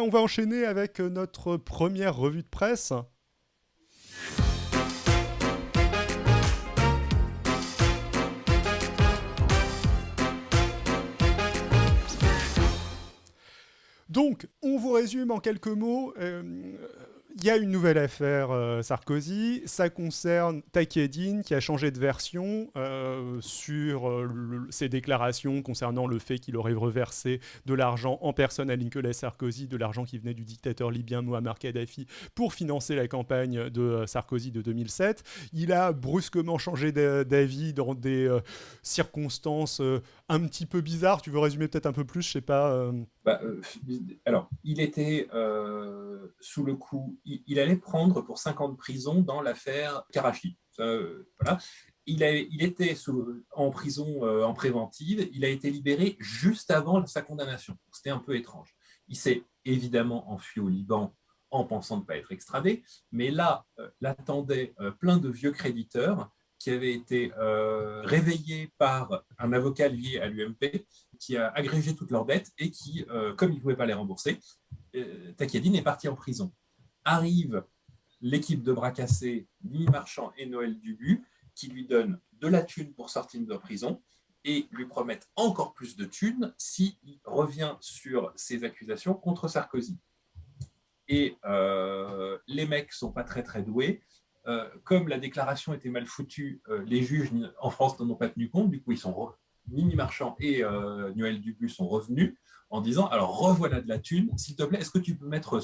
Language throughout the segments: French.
on va enchaîner avec notre première revue de presse. Donc, on vous résume en quelques mots. Il y a une nouvelle affaire Sarkozy. Ça concerne Takieddine qui a changé de version sur ses déclarations concernant le fait qu'il aurait reversé de l'argent en personne à Nicolas Sarkozy, de l'argent qui venait du dictateur libyen Mouammar Kadhafi pour financer la campagne de Sarkozy de 2007. Il a brusquement changé d'avis dans des circonstances un petit peu bizarres. Tu veux résumer peut-être un peu plus, je sais pas. Alors, il était sous le coup, il allait prendre pour 5 ans de prison dans l'affaire Karachi. Voilà. Il était en prison en préventive, il a été libéré juste avant sa condamnation. C'était un peu étrange. Il s'est évidemment enfui au Liban en pensant ne pas être extradé, mais là, l'attendaient plein de vieux créditeurs qui avaient été réveillés par un avocat lié à l'UMP qui a agrégé toutes leurs dettes et qui, comme il ne pouvait pas les rembourser, Takieddine est parti en prison. Arrive l'équipe de bras cassés, Mimi Marchand et Noël Dubu, qui lui donnent de la thune pour sortir de prison et lui promettent encore plus de thunes s'il revient sur ses accusations contre Sarkozy. Et les mecs ne sont pas très très doués. Comme la déclaration était mal foutue, les juges en France n'en ont pas tenu compte. Du coup, Mimi Marchand et Noël Dubu sont revenus en disant alors revoilà de la thune, s'il te plaît, est-ce que tu peux mettre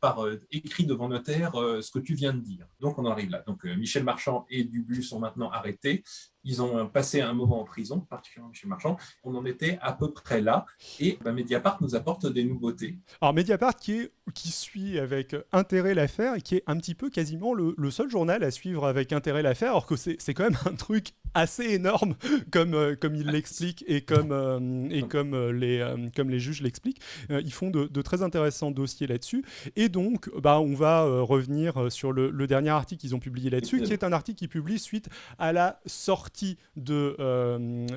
par écrit devant notaire ce que tu viens de dire. Donc on en arrive là. Donc Michel Marchand et Dubu sont maintenant arrêtés. Ils ont passé un moment en prison, particulièrement Michel Marchand. On en était à peu près là. Et Mediapart nous apporte des nouveautés. Alors Mediapart qui suit avec intérêt l'affaire et qui est un petit peu quasiment le seul journal à suivre avec intérêt l'affaire, alors que c'est quand même un truc assez énorme comme il l'explique et comme les juges l'expliquent. Ils font de très intéressants dossiers là-dessus. Et donc, on va revenir sur le dernier article qu'ils ont publié là-dessus, qui est un article qu'ils publient suite à la sortie de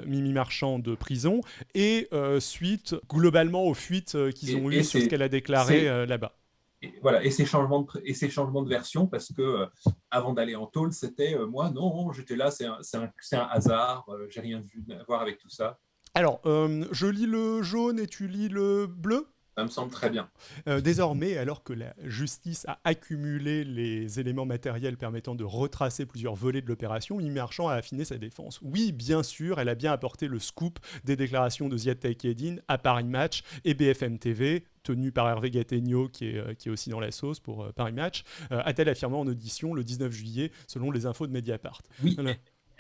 Mimi Marchand de prison et suite globalement aux fuites qu'ils ont eues sur ce qu'elle a déclaré là-bas. Et ces changements de version, parce que avant d'aller en tôle, c'était moi, non, j'étais là, c'est un hasard, j'ai rien vu à voir avec tout ça. Alors, je lis le jaune et tu lis le bleu. Ça me semble très bien. Désormais, alors que la justice a accumulé les éléments matériels permettant de retracer plusieurs volets de l'opération, Mimi Marchand a affiné sa défense. Oui, bien sûr, elle a bien apporté le scoop des déclarations de Ziad Takieddine à Paris Match et BFM TV, tenu par Hervé Gattegno, qui est aussi dans la sauce pour Paris Match, a-t-elle affirmé en audition le 19 juillet, selon les infos de Mediapart. Oui,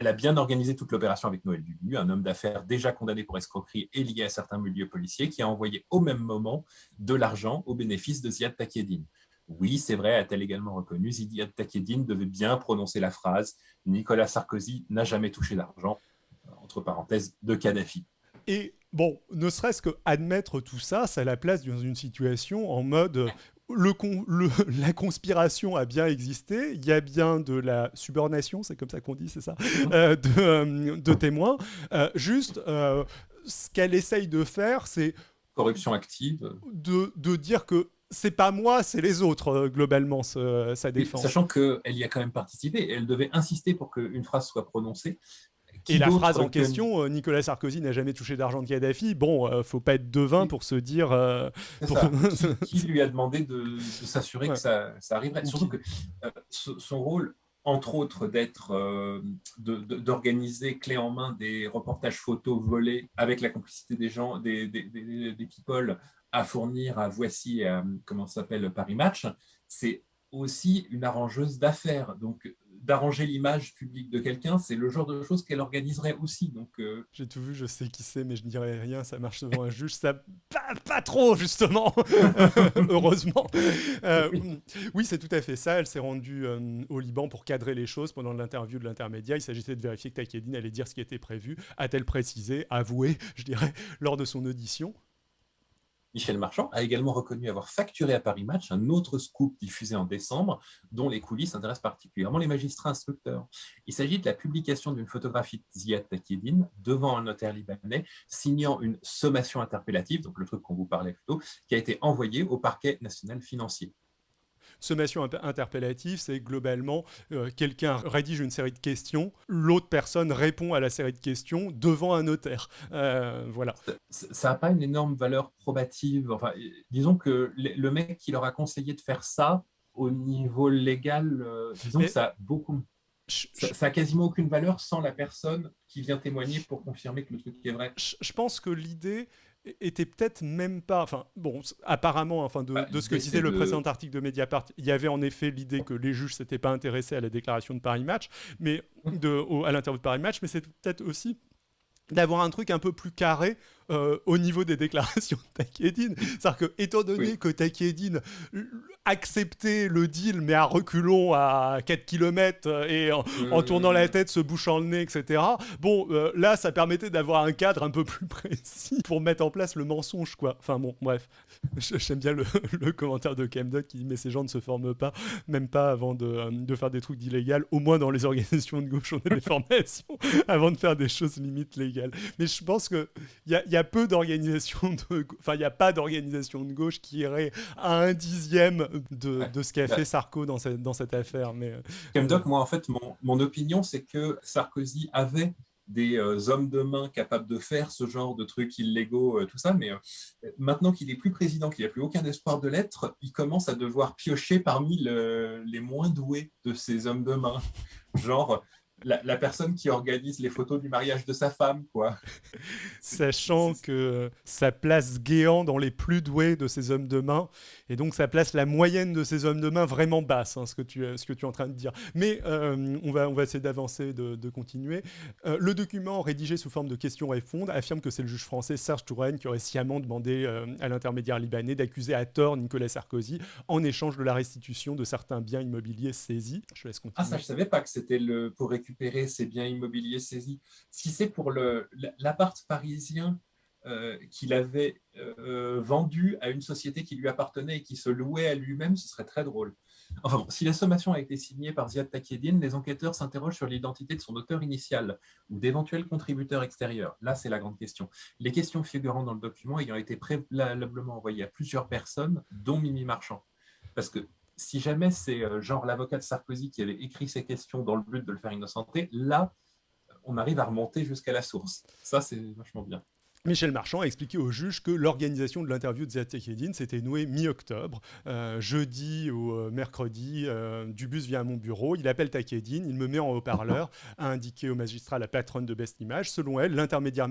elle a bien organisé toute l'opération avec Noël Dubu, un homme d'affaires déjà condamné pour escroquerie et lié à certains milieux policiers, qui a envoyé au même moment de l'argent au bénéfice de Ziad Takieddine. Oui, c'est vrai, a-t-elle également reconnu, Ziad Takieddine devait bien prononcer la phrase « Nicolas Sarkozy n'a jamais touché d'argent », entre parenthèses, de Kadhafi. Et bon, ne serait-ce que admettre tout ça, ça la place dans une situation en mode la conspiration a bien existé, il y a bien de la subornation, c'est comme ça qu'on dit, c'est ça, de témoins. Ce qu'elle essaye de faire, c'est corruption active, de dire que c'est pas moi, c'est les autres, globalement, sa défense. Oui, sachant qu'elle y a quand même participé, elle devait insister pour qu'une phrase soit prononcée. Et la phrase en question, Nicolas Sarkozy n'a jamais touché d'argent de Kadhafi, faut pas être devin pour se dire... Qui lui a demandé de s'assurer que ça arriverait. Surtout que son rôle, entre autres, d'organiser clé en main des reportages photos volés avec la complicité des gens, des people à fournir à Voici et à, comment ça s'appelle, Paris Match, c'est aussi une arrangeuse d'affaires. Donc, d'arranger l'image publique de quelqu'un, c'est le genre de choses qu'elle organiserait aussi. Donc, j'ai tout vu, je sais qui c'est, mais je ne dirai rien, ça marche devant un juge, ça pas trop, justement, heureusement. Oui, c'est tout à fait ça, elle s'est rendue au Liban pour cadrer les choses pendant l'interview de l'intermédiaire. Il s'agissait de vérifier que Takieddine allait dire ce qui était prévu, a-t-elle précisé, avoué, je dirais, lors de son audition. Michel Marchand a également reconnu avoir facturé à Paris Match un autre scoop diffusé en décembre, dont les coulisses intéressent particulièrement les magistrats instructeurs. Il s'agit de la publication d'une photographie de Ziad Takieddine devant un notaire libanais, signant une sommation interpellative, donc le truc qu'on vous parlait plus tôt, qui a été envoyée au parquet national financier. Sommation interpellative, c'est globalement quelqu'un rédige une série de questions, l'autre personne répond à la série de questions devant un notaire. Voilà. Ça n'a pas une énorme valeur probative. Enfin, disons que le mec qui leur a conseillé de faire ça, au niveau légal, disons que ça a beaucoup. Ça a quasiment aucune valeur sans la personne qui vient témoigner pour confirmer que le truc est vrai. Je pense que l'idée était peut-être même pas, enfin bon, apparemment, enfin de ce que disait le précédent article de Mediapart, il y avait en effet l'idée que les juges s'étaient pas intéressés à la déclaration de Paris Match, mais à l'interview de Paris Match, mais c'est peut-être aussi d'avoir un truc un peu plus carré au niveau des déclarations de Takieddine. C'est-à-dire que, étant donné que Takieddine acceptait le deal, mais à reculons à 4 km et en tournant la tête, se bouchant le nez, etc., bon, là, ça permettait d'avoir un cadre un peu plus précis pour mettre en place le mensonge, quoi. Enfin bon, bref. J'aime bien le commentaire de Camdot qui dit « Mais ces gens ne se forment pas, même pas avant de faire des trucs d'illégal. Au moins, dans les organisations de gauche, on a des formations avant de faire des choses limite légales. » Mais je pense qu'il y a peu d'organisations enfin, il n'y a pas d'organisation de gauche qui irait à 1/10 de ce qu'a fait Sarko dans cette affaire. Mais Camdot, moi, en fait, mon opinion, c'est que Sarkozy avait des hommes de main capables de faire ce genre de trucs illégaux, tout ça, mais maintenant qu'il n'est plus président, qu'il n'a plus aucun espoir de l'être, il commence à devoir piocher parmi les moins doués de ces hommes de main. Genre la personne qui organise les photos du mariage de sa femme, quoi. Sachant que ça place Guéant dans les plus doués de ces hommes de main, et donc ça place la moyenne de ces hommes de main vraiment basse, hein, ce que tu es en train de dire. Mais on va essayer d'avancer, de continuer. Le document rédigé sous forme de questions-réponses affirme que c'est le juge français Serge Touraine qui aurait sciemment demandé à l'intermédiaire libanais d'accuser à tort Nicolas Sarkozy en échange de la restitution de certains biens immobiliers saisis. Je laisse continuer. Ah, ça, je ne savais pas que c'était pour récupérer ces biens immobiliers saisis. Si c'est pour l'appart parisien qu'il avait vendu à une société qui lui appartenait et qui se louait à lui-même, ce serait très drôle. Enfin bon, si la sommation a été signée par Ziad Takieddine, les enquêteurs s'interrogent sur l'identité de son auteur initial ou d'éventuels contributeurs extérieurs. Là, c'est la grande question. Les questions figurant dans le document ayant été préalablement envoyées à plusieurs personnes, dont Mimi Marchand. Parce que si jamais c'est genre l'avocat de Sarkozy qui avait écrit ces questions dans le but de le faire innocenter, là, on arrive à remonter jusqu'à la source. Ça, c'est vachement bien. Michel Marchand a expliqué au juge que l'organisation de l'interview de Ziad Takieddine s'était nouée mi-octobre. Jeudi ou mercredi, Dubus vient à mon bureau, il appelle Takieddine, il me met en haut-parleur, a indiqué au magistrat la patronne de Best Image. Selon elle, l'intermédiaire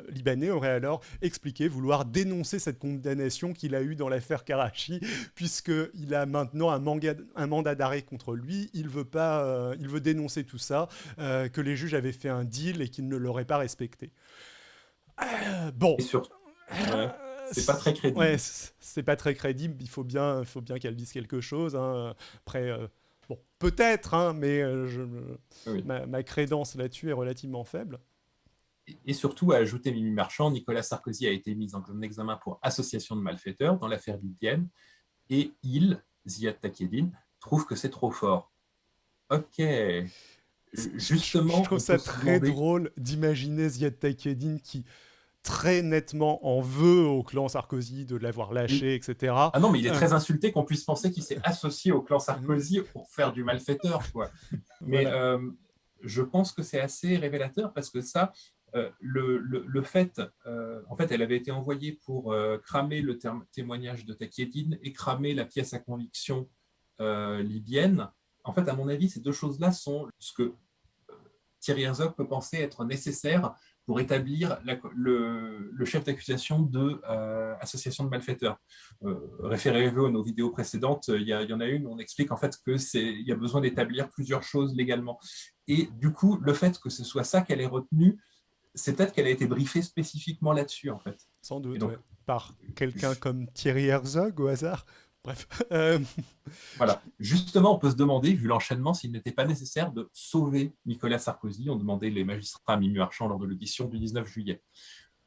libanais aurait alors expliqué vouloir dénoncer cette condamnation qu'il a eue dans l'affaire Karachi, puisqu'il a maintenant un mandat d'arrêt contre lui. Il veut dénoncer tout ça, que les juges avaient fait un deal et qu'ils ne l'auraient pas respecté. Bon. Et surtout, c'est pas très crédible. Ouais, c'est pas très crédible. Il faut bien qu'elle dise quelque chose. Hein. Après, bon, peut-être, hein, mais oui. ma crédence là-dessus est relativement faible. Et surtout, à ajouter Mimi Marchand, Nicolas Sarkozy a été mis en examen pour association de malfaiteurs dans l'affaire Bibienne, et Ziad Takieddine, trouve que c'est trop fort. Ok. Justement, je trouve ça très drôle d'imaginer Ziad Takieddine qui très nettement en veut au clan Sarkozy de l'avoir lâché, etc. Ah non, mais il est très insulté qu'on puisse penser qu'il s'est associé au clan Sarkozy pour faire du malfaiteur, quoi. Mais voilà. Je pense que c'est assez révélateur parce que ça, le fait, en fait, elle avait été envoyée pour cramer le témoignage de Takieddine et cramer la pièce à conviction libyenne. En fait, à mon avis, ces deux choses-là sont ce que Thierry Herzog peut penser être nécessaire pour établir le chef d'accusation d'association de malfaiteurs. Référez-vous à nos vidéos précédentes, il y en a une où on explique en fait qu'il y a besoin d'établir plusieurs choses légalement. Et du coup, le fait que ce soit ça qu'elle ait retenu, c'est peut-être qu'elle a été briefée spécifiquement là-dessus, en fait. Sans doute, donc, par quelqu'un comme Thierry Herzog, au hasard. Bref. Voilà. Justement, on peut se demander, vu l'enchaînement, s'il n'était pas nécessaire de sauver Nicolas Sarkozy. On demandait les magistrats à Mimi Marchand lors de l'audition du 19 juillet.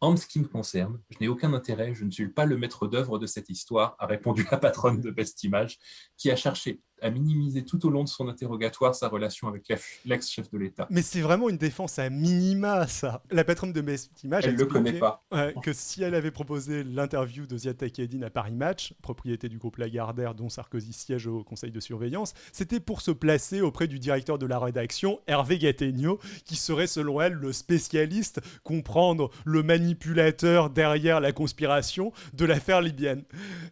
En ce qui me concerne, je n'ai aucun intérêt, je ne suis pas le maître d'œuvre de cette histoire, a répondu la patronne de Best Image, qui a cherché à minimiser tout au long de son interrogatoire sa relation avec l'ex-chef de l'État. Mais c'est vraiment une défense à minima, ça. La patronne de Best Image a Elle ne le connaît expliqué pas. que si elle avait proposé l'interview de Ziad Takieddine à Paris Match, propriété du groupe Lagardère dont Sarkozy siège au conseil de surveillance, c'était pour se placer auprès du directeur de la rédaction, Hervé Gattegno, qui serait selon elle le spécialiste, comprendre le manipulateur derrière la conspiration de l'affaire libyenne.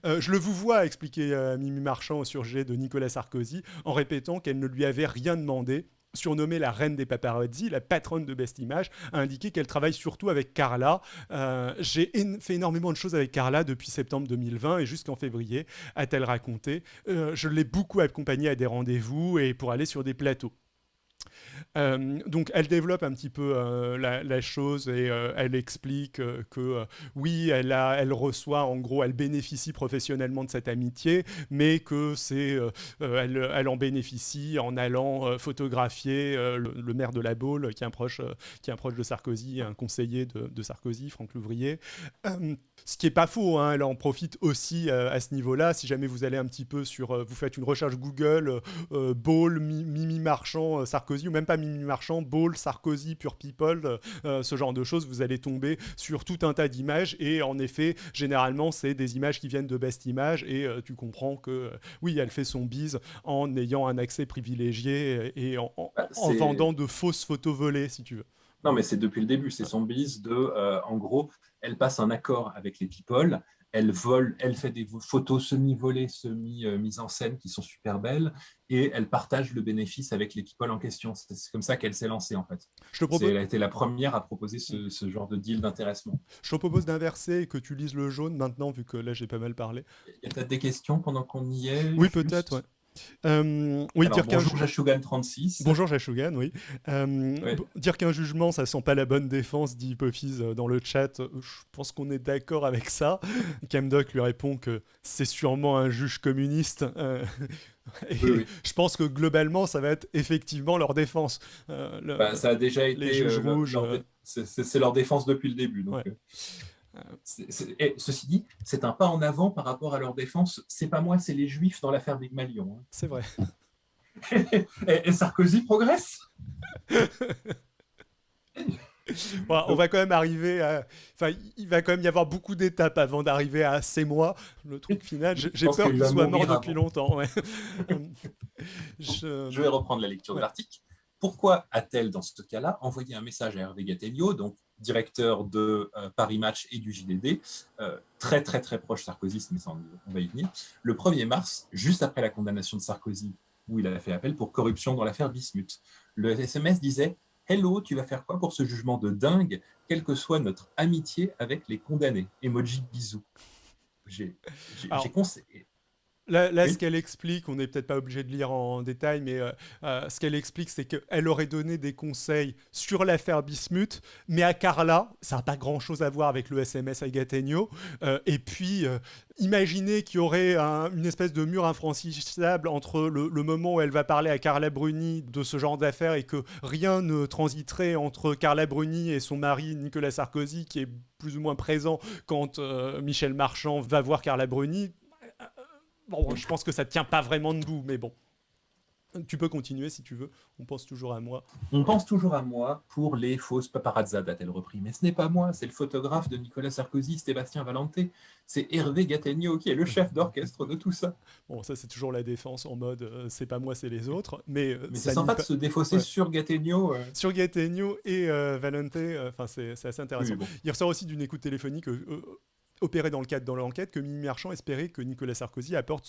Je le vous vois expliquer Mimi Marchand au sujet de Nicolas Sarkozy en répétant qu'elle ne lui avait rien demandé. Surnommée la reine des paparazzi, la patronne de Best Image, a indiqué qu'elle travaille surtout avec Carla. J'ai fait énormément de choses avec Carla depuis septembre 2020 et jusqu'en février, a-t-elle raconté. Je l'ai beaucoup accompagnée à des rendez-vous et pour aller sur des plateaux. Donc elle développe un petit peu la chose et elle explique que oui, elle reçoit, en gros, elle bénéficie professionnellement de cette amitié, mais que elle en bénéficie en allant photographier le maire de La Baule, qui est un proche de Sarkozy, un conseiller de Sarkozy, Franck Louvrier. Ce qui est pas faux, hein, elle en profite aussi à ce niveau-là. Si jamais vous allez un petit peu vous faites une recherche Google, Baule, Mimi Marchand, Sarkozy, ou même pas Mimi Marchand, Baule, Sarkozy, Pure People, ce genre de choses, vous allez tomber sur tout un tas d'images. Et en effet, généralement, c'est des images qui viennent de Best Image. Et tu comprends que oui, elle fait son bise en ayant un accès privilégié et en vendant de fausses photos volées, si tu veux. Non, mais c'est depuis le début, c'est son bise en gros, elle passe un accord avec les people, elle vole, elle fait des photos semi-volées, semi-mises en scène qui sont super belles, et elle partage le bénéfice avec les people en question. C'est comme ça qu'elle s'est lancée, en fait. Je te propose... Elle a été la première à proposer ce genre de deal d'intéressement. Je te propose d'inverser et que tu lises le jaune maintenant, vu que là j'ai pas mal parlé. Il y a peut-être des questions pendant qu'on y est. Oui, Juste. peut-être, ouais. Oui, alors, bonjour Jashugan36. Bonjour Jashugan, oui. Ouais. Dire qu'un jugement, ça sent pas la bonne défense, dit Hypophyse dans le chat. Je pense qu'on est d'accord avec ça. Camdoc lui répond que c'est sûrement un juge communiste. Oui. Je pense que globalement, ça va être effectivement leur défense. Ça a déjà été les juges rouges. C'est leur défense depuis le début. Donc, ouais. Et ceci dit, c'est un pas en avant par rapport à leur défense. C'est pas moi, c'est les Juifs dans l'affaire Bigmalion. Hein. C'est vrai. et Sarkozy progresse. Bon, on va quand même arriver à... Enfin, il va quand même y avoir beaucoup d'étapes avant d'arriver à ces mois. Le truc final, j'ai peur qu'il soit mort depuis longtemps. Ouais. Je vais reprendre la lecture de l'article. Pourquoi a-t-elle, dans ce cas-là, envoyé un message à Hervé Gattegno, donc directeur de Paris Match et du JDD, très très très proche Sarkozy, mais ça, on va y venir, le 1er mars, juste après la condamnation de Sarkozy, où il a fait appel pour corruption dans l'affaire Bismuth. Le SMS disait « Hello, tu vas faire quoi pour ce jugement de dingue, quelle que soit notre amitié avec les condamnés ?» Emoji bisous. J'ai conseillé. Là, oui. Ce qu'elle explique, on n'est peut-être pas obligé de lire en détail, mais ce qu'elle explique, c'est qu'elle aurait donné des conseils sur l'affaire Bismuth, mais à Carla, ça n'a pas grand-chose à voir avec le SMS à Gattegno. Et puis, imaginez qu'il y aurait une espèce de mur infranchissable entre le moment où elle va parler à Carla Bruni de ce genre d'affaires et que rien ne transiterait entre Carla Bruni et son mari Nicolas Sarkozy, qui est plus ou moins présent quand Michel Marchand va voir Carla Bruni. Bon, je pense que ça ne tient pas vraiment debout, mais bon. Tu peux continuer si tu veux. On pense toujours à moi. On pense toujours à moi pour les fausses paparazzades, a-t-elle repris. Mais ce n'est pas moi, c'est le photographe de Nicolas Sarkozy, Sébastien Valenté. C'est Hervé Gattegno qui est le chef d'orchestre de tout ça. Bon, ça c'est toujours la défense en mode c'est pas moi, c'est les autres. Mais c'est sympa de se défausser sur Gattegno. Sur Gattegno et Valenté, c'est assez intéressant. Oui, bon. Il ressort aussi d'une écoute téléphonique opéré dans l'enquête que Mimi Marchand espérait que Nicolas Sarkozy apporte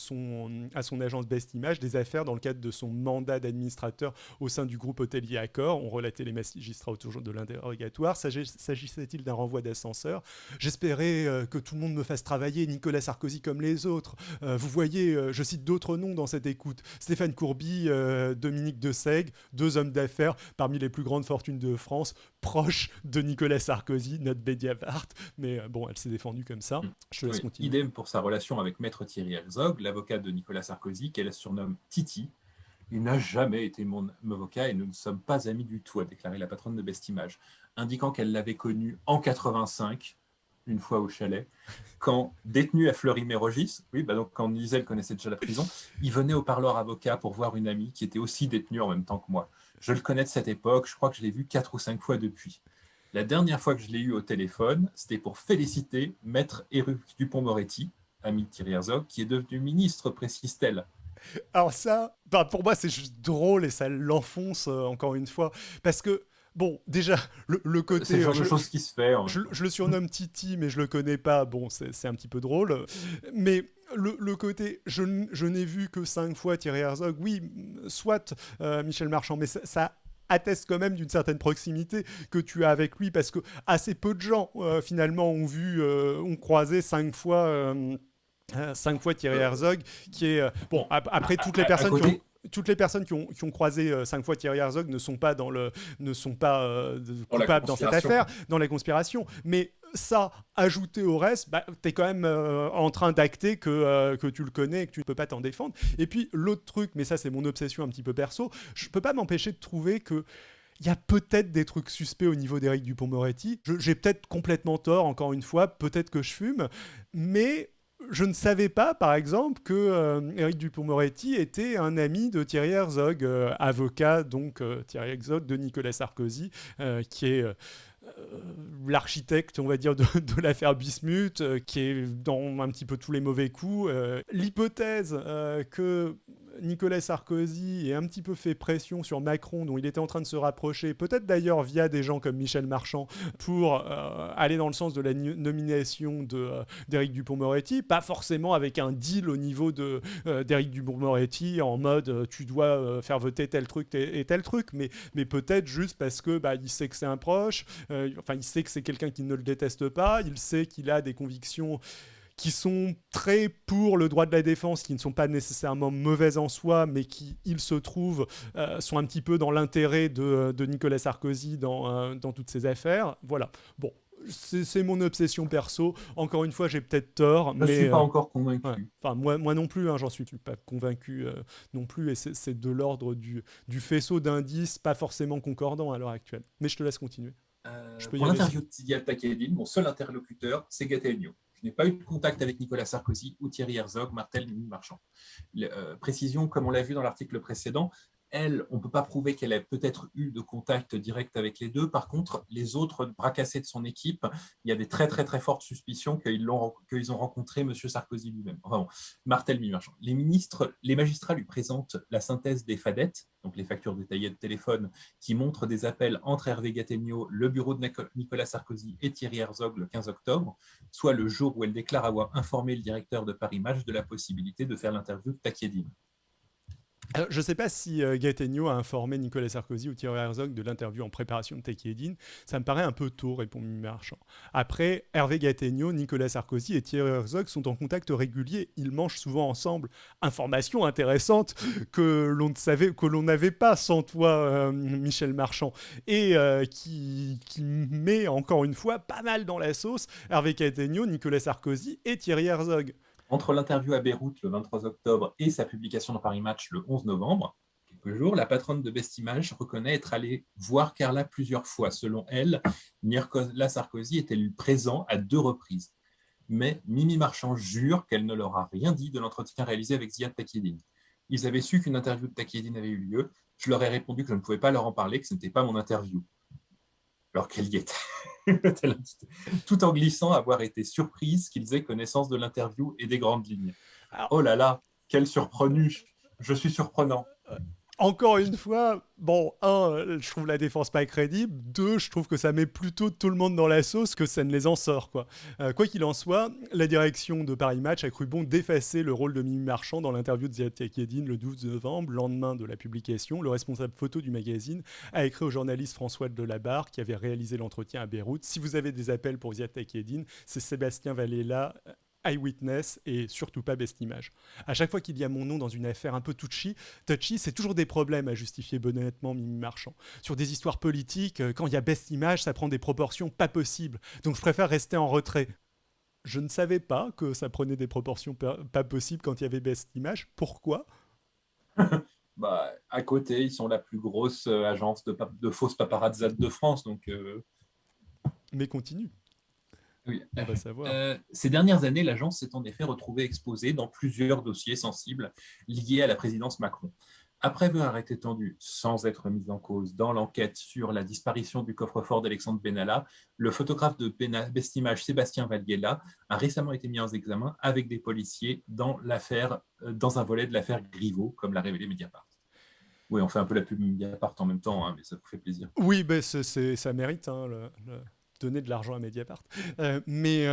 à son agence Best Image des affaires dans le cadre de son mandat d'administrateur au sein du groupe hôtelier Accor. On relatait les magistrats autour de l'interrogatoire. S'agissait-il d'un renvoi d'ascenseur? J'espérais que tout le monde me fasse travailler Nicolas Sarkozy comme les autres. Vous voyez, je cite d'autres noms dans cette écoute. Stéphane Courby, Dominique de Sègue, 2 hommes d'affaires parmi les plus grandes fortunes de France, proches de Nicolas Sarkozy, notre Mediapart. Mais bon, elle s'est défendue comme ça. Je te laisse continuer. Idem pour sa relation avec Maître Thierry Herzog, l'avocat de Nicolas Sarkozy, qu'elle surnomme Titi. Il n'a jamais été mon avocat et nous ne sommes pas amis du tout, a déclaré la patronne de Best Image. indiquant qu'elle l'avait connu en 85, une fois au chalet, quand, détenu à Fleury-Mérogis, oui, donc quand Liesel connaissait déjà la prison, il venait au parloir avocat pour voir une amie qui était aussi détenue en même temps que moi. Je le connais de cette époque, je crois que je l'ai vu 4 ou 5 fois depuis. La dernière fois que je l'ai eu au téléphone, c'était pour féliciter Maître Éric Dupond-Moretti, ami de Thierry Herzog, qui est devenu ministre, précise-t-elle. Alors ça, bah, pour moi, c'est juste drôle et ça l'enfonce encore une fois. Parce que, bon, déjà, le C'est le côté... genre de choses qui se fait en même temps. je le surnomme Titi, mais je le connais pas. Bon, c'est un petit peu drôle. Mais le côté, je n'ai vu que 5 fois Thierry Herzog. Oui, soit Michel Marchand, mais ça atteste quand même d'une certaine proximité que tu as avec lui, parce que assez peu de gens, finalement, ont croisé 5 fois... 5 fois Thierry Herzog, qui est bon. Après, Côté, toutes les personnes qui ont croisé 5 fois Thierry Herzog ne sont pas pour la coupables dans cette conspiration. affaire, dans la conspiration. Mais ça, ajouté au reste, bah, t'es quand même en train d'acter que tu le connais et que tu ne peux pas t'en défendre. Et puis l'autre truc, mais ça c'est mon obsession un petit peu perso, je peux pas m'empêcher de trouver que il y a peut-être des trucs suspects au niveau d'Éric Dupond-Moretti. J'ai peut-être complètement tort, encore une fois, peut-être que je fume, mais je ne savais pas, par exemple, que Éric Dupond-Moretti était un ami de Thierry Herzog, avocat, donc Thierry Herzog, de Nicolas Sarkozy, qui est l'architecte, on va dire, de l'affaire Bismuth, qui est dans un petit peu tous les mauvais coups. L'hypothèse que Nicolas Sarkozy ait un petit peu fait pression sur Macron, dont il était en train de se rapprocher, peut-être d'ailleurs via des gens comme Michel Marchand, pour aller dans le sens de la nomination d'Éric Dupond-Moretti, pas forcément avec un deal au niveau d'Éric Dupond-Moretti, en mode tu dois faire voter tel truc et tel truc, mais peut-être juste parce que bah, il sait que c'est un proche, il sait que c'est quelqu'un qui ne le déteste pas, il sait qu'il a des convictions qui sont très pour le droit de la défense, qui ne sont pas nécessairement mauvaises en soi, mais qui, il se trouve, sont un petit peu dans l'intérêt de Nicolas Sarkozy dans toutes ces affaires. Voilà. Bon, c'est mon obsession perso. Encore une fois, j'ai peut-être tort, Je ne mais... suis pas encore ouais. convaincu. Enfin, moi non plus, hein, j'en suis pas convaincu non plus, et c'est de l'ordre du faisceau d'indices pas forcément concordants à l'heure actuelle. Mais je te laisse continuer. Je peux y Pour aller. l'interview de Ziad Takieddine, mon seul interlocuteur, c'est Gattegno. Je n'ai pas eu de contact avec Nicolas Sarkozy ou Thierry Herzog, Martel ni Marchand. Précision, comme on l'a vu dans l'article précédent, elle, on ne peut pas prouver qu'elle ait peut-être eu de contact direct avec les deux. Par contre, les autres bras cassés de son équipe, il y a des très très très fortes suspicions qu'ils ont rencontré M. Sarkozy lui-même. Enfin bon, Martel Marchand. Les magistrats lui présentent la synthèse des fadettes, donc les factures détaillées de téléphone, qui montrent des appels entre Hervé Gattegno, le bureau de Nicolas Sarkozy et Thierry Herzog le 15 octobre, soit le jour où elle déclare avoir informé le directeur de Paris Match de la possibilité de faire l'interview de Takieddine. Alors, je ne sais pas si Gattegno a informé Nicolas Sarkozy ou Thierry Herzog de l'interview en préparation de Takieddine. Ça me paraît un peu tôt, répond Mimi Marchand. Après, Hervé Gattegno, Nicolas Sarkozy et Thierry Herzog sont en contact régulier. Ils mangent souvent ensemble. Information intéressante que l'on n'avait pas sans toi, Michel Marchand, et qui met encore une fois pas mal dans la sauce Hervé Gattegno, Nicolas Sarkozy et Thierry Herzog. Entre l'interview à Beyrouth le 23 octobre et sa publication dans Paris Match le 11 novembre, quelques jours, la patronne de Best Image reconnaît être allée voir Carla plusieurs fois. Selon elle, Nicolas Sarkozy était présent à 2 reprises. Mais Mimi Marchand jure qu'elle ne leur a rien dit de l'entretien réalisé avec Ziad Takieddine. Ils avaient su qu'une interview de Takieddine avait eu lieu. Je leur ai répondu que je ne pouvais pas leur en parler, que ce n'était pas mon interview. Alors qu'elle y était. Tout en glissant avoir été surprise qu'ils aient connaissance de l'interview et des grandes lignes. Alors, oh là là, quel surprenant. Je suis surprenant. encore une fois, bon, je trouve la défense pas crédible. 2, je trouve que ça met plutôt tout le monde dans la sauce que ça ne les en sort, quoi. Quoi qu'il en soit, la direction de Paris Match a cru bon d'effacer le rôle de Mimi Marchand dans l'interview de Ziad Takieddine le 12 novembre, lendemain de la publication. Le responsable photo du magazine a écrit au journaliste François Delabarre, qui avait réalisé l'entretien à Beyrouth: si vous avez des appels pour Ziad Takieddine, c'est Sébastien Vallela, Eyewitness, et surtout pas Best Image. À chaque fois qu'il y a mon nom dans une affaire un peu touchy, c'est toujours des problèmes à justifier honnêtement, Mimi Marchand. Sur des histoires politiques, quand il y a Best Image, ça prend des proportions pas possibles. Donc je préfère rester en retrait. Je ne savais pas que ça prenait des proportions pas possibles quand il y avait Best Image. Pourquoi ? À côté, ils sont la plus grosse agence de fausses paparazzades de France. Donc, Mais continue, Oui. on va savoir. Ces dernières années, l'agence s'est en effet retrouvée exposée dans plusieurs dossiers sensibles liés à la présidence Macron. Après avoir été tendu sans être mis en cause dans l'enquête sur la disparition du coffre-fort d'Alexandre Benalla, le photographe de Bestimage Sébastien Valguela a récemment été mis en examen avec des policiers dans un volet de l'affaire Griveaux, comme l'a révélé Mediapart. Oui, on fait un peu la pub Mediapart en même temps, hein, mais ça vous fait plaisir. Oui, ben ça mérite, hein, donner de l'argent à Mediapart. Mais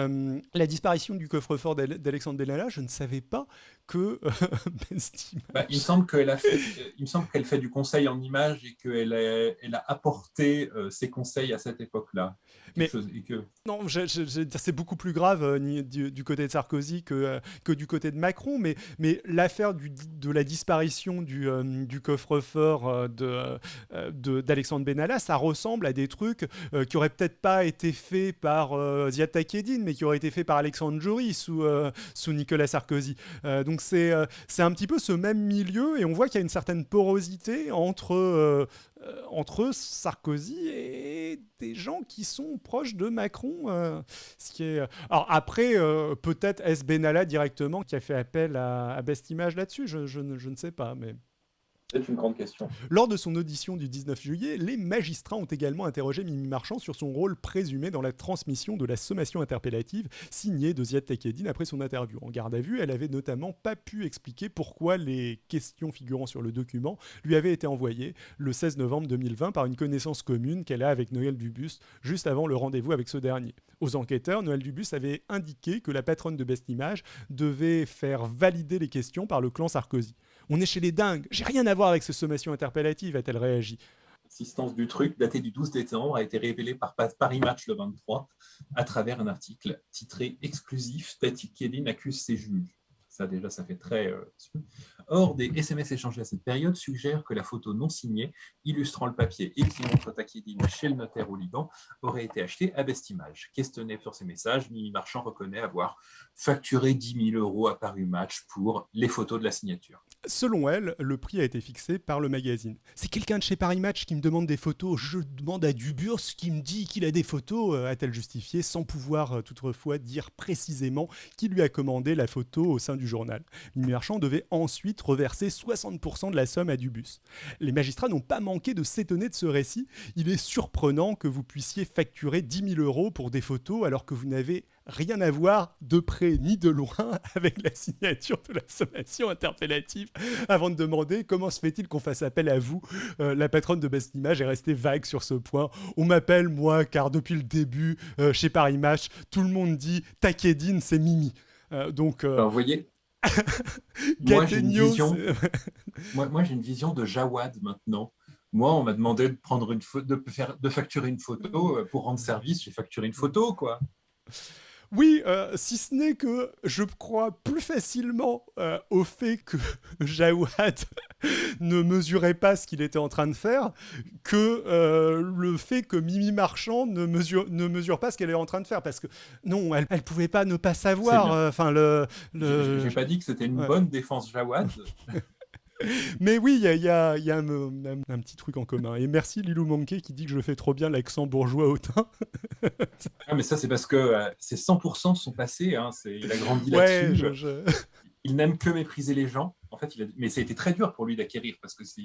la disparition du coffre-fort d'Alexandre Benalla, je ne savais pas que Il me Bestimage... semble qu'elle fait du conseil en images et elle a apporté ses conseils à cette époque-là. Mais Et que... non, c'est beaucoup plus grave du côté de Sarkozy que du côté de Macron, mais l'affaire de la disparition du coffre-fort d'Alexandre Benalla, ça ressemble à des trucs qui auraient peut-être pas été faits par Ziad Takieddine, mais qui auraient été faits par Alexandre Jory sous Nicolas Sarkozy. Donc c'est un petit peu ce même milieu, et on voit qu'il y a une certaine porosité entre Sarkozy et des gens qui sont proches de Macron. Ce qui est... Alors après, peut-être est-ce Benalla directement qui a fait appel à Bestimage là-dessus, je ne sais pas, mais... C'est une grande question. Lors de son audition du 19 juillet, les magistrats ont également interrogé Mimi Marchand sur son rôle présumé dans la transmission de la sommation interpellative signée de Ziad Takieddine après son interview. En garde à vue, elle avait notamment pas pu expliquer pourquoi les questions figurant sur le document lui avaient été envoyées le 16 novembre 2020 par une connaissance commune qu'elle a avec Noël Dubus juste avant le rendez-vous avec ce dernier. Aux enquêteurs, Noël Dubus avait indiqué que la patronne de Bestimage devait faire valider les questions par le clan Sarkozy. On est chez les dingues, j'ai rien à voir avec ces sommations interpellatives, a-t-elle réagi. L'assistance du truc, datée du 12 décembre, a été révélée par Paris Match le 23 à travers un article titré Exclusif, Takieddine accuse ses juges. Ça, déjà, ça fait très... Or, des SMS échangés à cette période suggèrent que la photo non signée, illustrant le papier et qui montre Takieddine chez le notaire au Liban, aurait été achetée à Bestimage. Questionné sur ces messages, Mimi Marchand reconnaît avoir facturé 10 000 € à Paris Match pour les photos de la signature. Selon elle, le prix a été fixé par le magazine. C'est quelqu'un de chez Paris Match qui me demande des photos. Je demande à Duburs qui me dit qu'il a des photos, a-t-elle justifié, sans pouvoir toutefois dire précisément qui lui a commandé la photo au sein du journal. Mimi Marchand devait ensuite reverser 60% de la somme à Dubus. Les magistrats n'ont pas manqué de s'étonner de ce récit. Il est surprenant que vous puissiez facturer 10 000 € pour des photos alors que vous n'avez rien à voir de près ni de loin avec la signature de la sommation interpellative avant de demander comment se fait-il qu'on fasse appel à vous. La patronne de Bestimage est restée vague sur ce point. On m'appelle moi car depuis le début chez Paris Match, tout le monde dit Takieddine c'est Mimi. Alors, vous voyez, moi j'ai une vision de Jawad maintenant. Moi, on m'a demandé de prendre de facturer une photo pour rendre service. J'ai facturé une photo, quoi. Oui, si ce n'est que je crois plus facilement au fait que Jawad ne mesurait pas ce qu'il était en train de faire que le fait que Mimi Marchand ne mesure pas ce qu'elle est en train de faire. Parce que non, elle pouvait pas ne pas savoir. Enfin, J'ai pas dit que c'était une bonne défense Jawad. Mais oui, il y a un petit truc en commun. Et merci Lilou Monkey qui dit que je fais trop bien l'accent bourgeois hautain. Ah, mais ça, c'est parce que c'est 100% son passé. Hein, il a grandi Ouais, là-dessus. Il n'aime que mépriser les gens. En fait, mais ça a été très dur pour lui d'acquérir parce que ça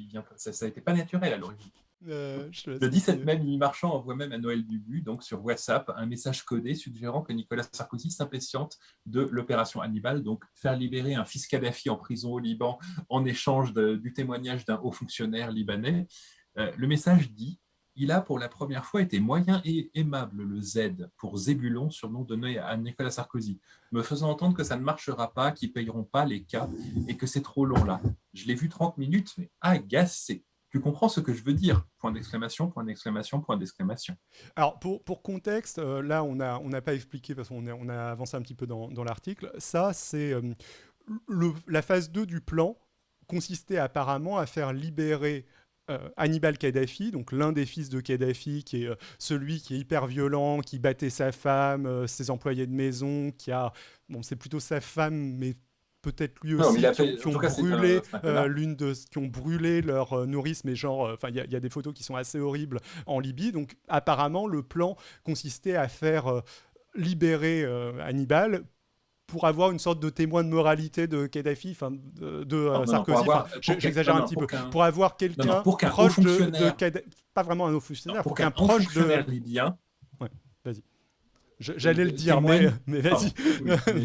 n'a été pas naturel à l'origine. Le 17 mai, Mimi Marchand envoie même à Noël Dubus, donc sur WhatsApp, un message codé suggérant que Nicolas Sarkozy s'impatiente de l'opération Hannibal, donc faire libérer un fils Kadhafi en prison au Liban en échange du témoignage d'un haut fonctionnaire libanais. Le message dit: il a pour la première fois été moyen et aimable, le Z, pour Zébulon, surnom donné à Nicolas Sarkozy, me faisant entendre que ça ne marchera pas, qu'ils ne payeront pas les cas et que c'est trop long là. Je l'ai vu 30 minutes, mais agacé. Tu comprends ce que je veux dire? Point d'exclamation, point d'exclamation, point d'exclamation. Alors, pour contexte, là, on n'a pas expliqué, parce qu'on a avancé un petit peu dans l'article. Ça, c'est la phase 2 du plan consistait apparemment à faire libérer Hannibal Kadhafi, donc l'un des fils de Kadhafi, qui est celui qui est hyper violent, qui battait sa femme, ses employés de maison, qui a... Bon, c'est plutôt sa femme, mais peut-être lui Non, mais aussi, il a qui ont, fait. qui En ont tout cas, c'est brûlé un connard. qui ont brûlé leur nourrice, mais genre, enfin, il y a des photos qui sont assez horribles en Libye. Donc, apparemment, le plan consistait à faire libérer Hannibal pour avoir une sorte de témoin de moralité de Kadhafi, enfin Non, non, non, pour Sarkozy, enfin avoir. j'exagère Non, un non, petit peu, pour avoir non, non, quelqu'un pour qu'un haut proche de fonctionnaire. Kadhafi, pas vraiment un haut Non, fonctionnaire, pour pour qu'un qu'un haut proche de... fonctionnaire libyen Ouais, vas-y. J'allais le dire, témoigne. mais Pardon, vas-y. oui, mais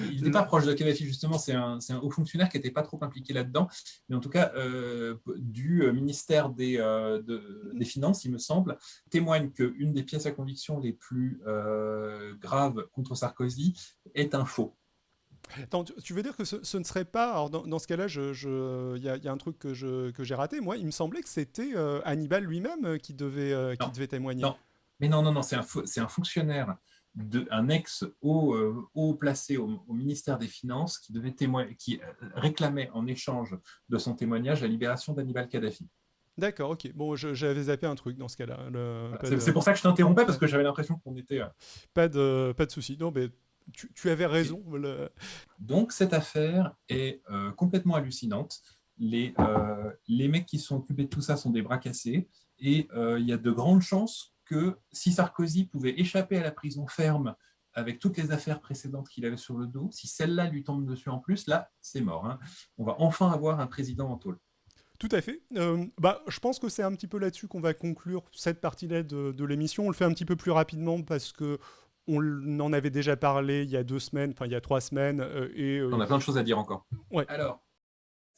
il n'était Non. pas proche de Kadhafi, justement, c'est un haut fonctionnaire qui n'était pas trop impliqué là-dedans, mais en tout cas, du ministère des Finances, il me semble, témoigne qu'une des pièces à conviction les plus graves contre Sarkozy est un faux. Attends, tu veux dire que ce ne serait pas... Alors dans ce cas-là, il y a un truc que j'ai raté. Moi, il me semblait que c'était Hannibal lui-même qui Non, devait témoigner. non, mais non, non, non, c'est un fonctionnaire, un ex-haut placé au ministère des Finances qui devait témoigner, qui réclamait en échange de son témoignage la libération d'Hannibal Kadhafi. D'accord, ok. Bon, j'avais zappé un truc dans ce cas-là. Voilà. Pas C'est de, pour ça que je t'interrompais, parce que j'avais l'impression qu'on était. pas de souci. Non, mais tu avais raison. Donc, cette affaire est complètement hallucinante. Les mecs qui sont occupés de tout ça sont des bras cassés. Et il y a de grandes chances que si Sarkozy pouvait échapper à la prison ferme avec toutes les affaires précédentes qu'il avait sur le dos, si celle-là lui tombe dessus en plus, là, c'est mort. Hein. On va enfin avoir un président en tôle. Tout à fait. Je pense que c'est un petit peu là-dessus qu'on va conclure cette partie-là de l'émission. On le fait un petit peu plus rapidement parce que on en avait déjà parlé il y a 2 semaines, enfin il y a 3 semaines. On a plein de choses à dire encore. Ouais. Alors,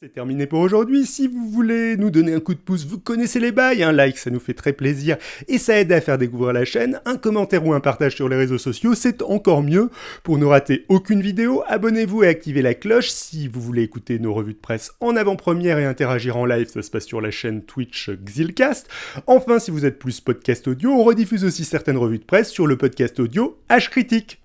c'est terminé pour aujourd'hui. Si vous voulez nous donner un coup de pouce, vous connaissez les bails. Un like, ça nous fait très plaisir et ça aide à faire découvrir la chaîne. Un commentaire ou un partage sur les réseaux sociaux, c'est encore mieux. Pour ne rater aucune vidéo, abonnez-vous et activez la cloche. Si vous voulez écouter nos revues de presse en avant-première et interagir en live, ça se passe sur la chaîne Twitch Xilcast. Enfin, si vous êtes plus podcast audio, on rediffuse aussi certaines revues de presse sur le podcast audio H-Critique.